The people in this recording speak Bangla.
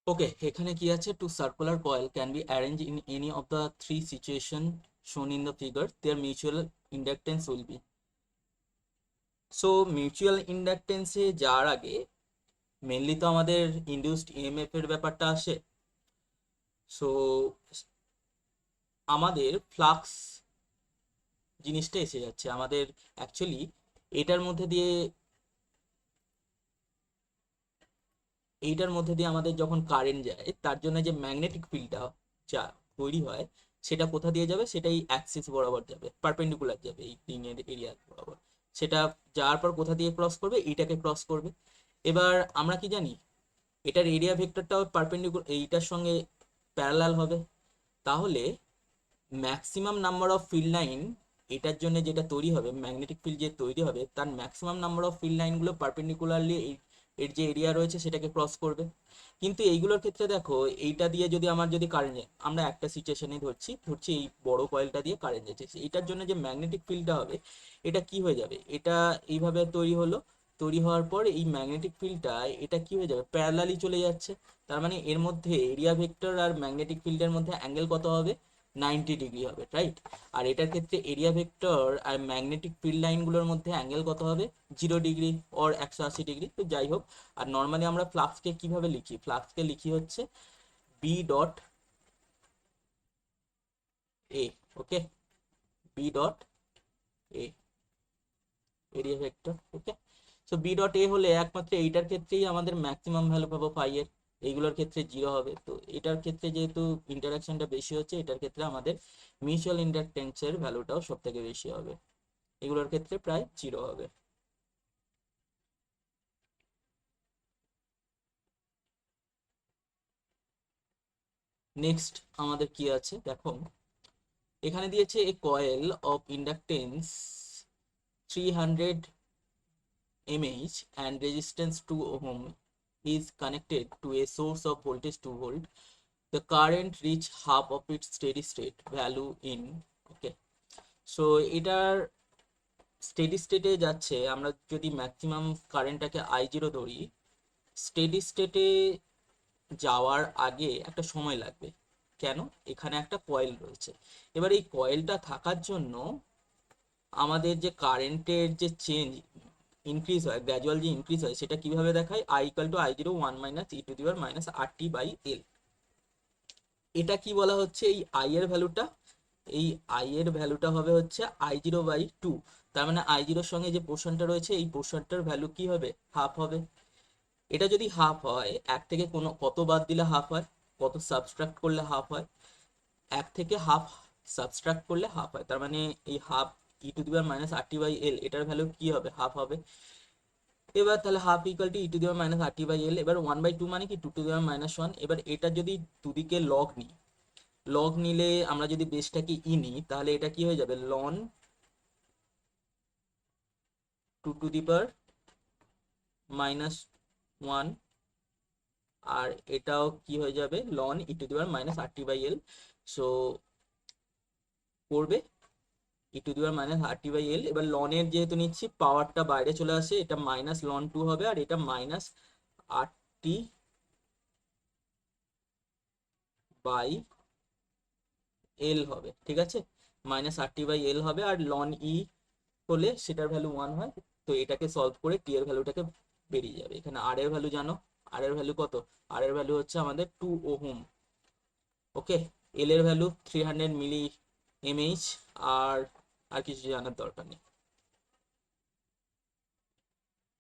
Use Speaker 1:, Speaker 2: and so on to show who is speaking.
Speaker 1: ওকে, এখানে কি আছে? Two circular coil can be arrange in any of the three situation shown in the figure, there mutual inductance will be. So mutual ইন্ডাকটেন্সে যাওয়ার আগে মেনলি তো আমাদের ইনডিউসড ইএমএফ এর ব্যাপারটা আসে। সো আমাদের ফ্লাক্স জিনিসটা এসে যাচ্ছে আমাদের অ্যাকচুয়ালি এটার মধ্যে দিয়ে এইটার মধ্যে দিয়ে আমাদের যখন কারেন্ট যায় তার জন্য যে ম্যাগনেটিক ফিল্ডটা যা তৈরি হয় সেটা কোথা দিয়ে যাবে? সেটাই অ্যাক্সিস বরাবর যাবে, পারপেন্ডিকুলার যাবে এই রিংয়ের এরিয়া বরাবর। সেটা যাওয়ার পর কোথা দিয়ে ক্রস করবে? এইটাকে ক্রস করবে। এবার আমরা কি জানি এটার এরিয়া ভেক্টরটাও পারপেন্ডিকুলার এইটার সঙ্গে প্যারালাল হবে। তাহলে maximum number of field line এটার জন্য যেটা তৈরি হবে, ম্যাগনেটিক ফিল্ড যে তৈরি হবে তার ম্যাক্সিমাম নাম্বার অফ ফিল্ড লাইনগুলো পারপেন্ডিকুলারলি এর যে এরিয়া রয়েছে সেটাকে ক্রস করবে। কিন্তু এইগুলোর ক্ষেত্রে দেখো, এইটা দিয়ে যদি আমার যদি কারেন্ট যায়, আমরা একটা সিচুয়েশনে ধরছি এই বড় কয়েলটা দিয়ে কারেন্ট যাচ্ছে, এইটার জন্য যে ম্যাগনেটিক ফিল্ডটা হবে এটা কি হয়ে যাবে? এটা এইভাবে তৈরি হলো, তৈরি হওয়ার পর এই ম্যাগনেটিক ফিল্ডটা এটা কি হয়ে যাবে? প্যারালালি চলে যাচ্ছে। তার মানে এর মধ্যে এরিয়া ভেক্টর আর ম্যাগনেটিক ফিল্ডের মধ্যে অ্যাঙ্গেল কত হবে? 90 ডিগ্রি হবে, রাইট? আর এটার ক্ষেত্রে এরিয়া ভেক্টর আর ম্যাগনেটিক ফিল্ড লাইনগুলোর মধ্যে অ্যাঙ্গেল কত হবে? 0 ডিগ্রি ওর 180 ডিগ্রি, তো যাই হোক। আর নর্মালি আমরা ফ্লাক্সকে কিভাবে লিখি? ফ্লাক্সকে লিখি হচ্ছে B dot A. Okay, B dot A, area vector. Okay, so B dot A হলে একমাত্র এইটার ক্ষেত্রেই আমাদের ম্যাক্সিমাম ভ্যালু পাবো ফাই এর, এইগুলোর ক্ষেত্রে 0 হবে। তো এটার ক্ষেত্রে যেহেতু ইন্টারাকশনটা বেশি হচ্ছে, এটার ক্ষেত্রে আমাদের মিউচুয়াল ইন্ডাকটেন্সের ভ্যালুটাও সব থেকে বেশি হবে, এগুলোর ক্ষেত্রে প্রায় 0 হবে। নেক্সট আমাদের কি আছে দেখো, এখানে দিয়েছে a coil of inductance 300 mH and resistance 2 ohm is connected to a source of voltage 2 volt. The current reach half of its steady state value in, okay, so এটার স্টেডি স্টেটে যাচ্ছে। আমরা যদি ম্যাক্সিমাম কারেন্টটাকে I0 ধরি, স্টেডি স্টেটে যাওয়ার আগে একটা সময় লাগবে। কেন? এখানে একটা কয়েল রয়েছে। এবার এই কয়েলটা থাকার জন্য আমাদের যে কারেন্টের যে চেঞ্জ ইনক্রিজ হয়, গ্র্যাজুয়াল যে ইনক্রিজ হয়, সেটা কিভাবে দেখায়? I = I0 1 - e⁻t/L। এটা কি বলা হচ্ছে? এই আই এর ভ্যালুটা, এই আই এর ভ্যালুটা হবে হচ্ছে I0/2। তার মানে I0 সঙ্গে যে পোর্শনটা রয়েছে এই পোর্শনটার ভ্যালু কি হবে? হাফ হবে। এটা যদি হাফ হয়, এক থেকে কোনো কত বাদ দিলে হাফ হয়? কত সাবট্রাক্ট করলে হাফ হয়? এক থেকে হাফ সাবট্রাক্ট করলে হাফ হয়। তার মানে এই হাফ e⁻RT/L এটার ভ্যালু কি হবে? হাফ হবে। এবার তাহলে হাফ ইকুয়াল টু e⁻RT/L। এবার 1/2 মানে কি? 2⁻−1। এবার এটা যদি দুদিকে লগ নিই, লগ নিলে আমরা যদি বেসটাকে নিই, তাহলে এটা কি হয়ে যাবে? লন 2⁻−1। আর এটাও কি হয়ে যাবে? Loan e⁻RT/L। সো করবে e⁻RT/L। এবার লনের যেহেতু নিচ্ছি, পাওয়ারটা বাইরে চলে আসে, এটা -ln 2 হবে, আর এটা -RT/L হবে, ঠিক আছে? -RT/L হবে, আর লন ই হলে সেটার ভ্যালু 1 হয়। তো এটাকে সলভ করে টি এর ভ্যালুটাকে বেরিয়ে যাবে। এখানে আর এর ভ্যালু জানো, আর এর ভ্যালু কত? আর এর ভ্যালু হচ্ছে আমাদের 2 ওহম। ওকে, এল এর ভ্যালু 300 মিলি এমএইচ। আর আর কিছু জানার দরকার নেই।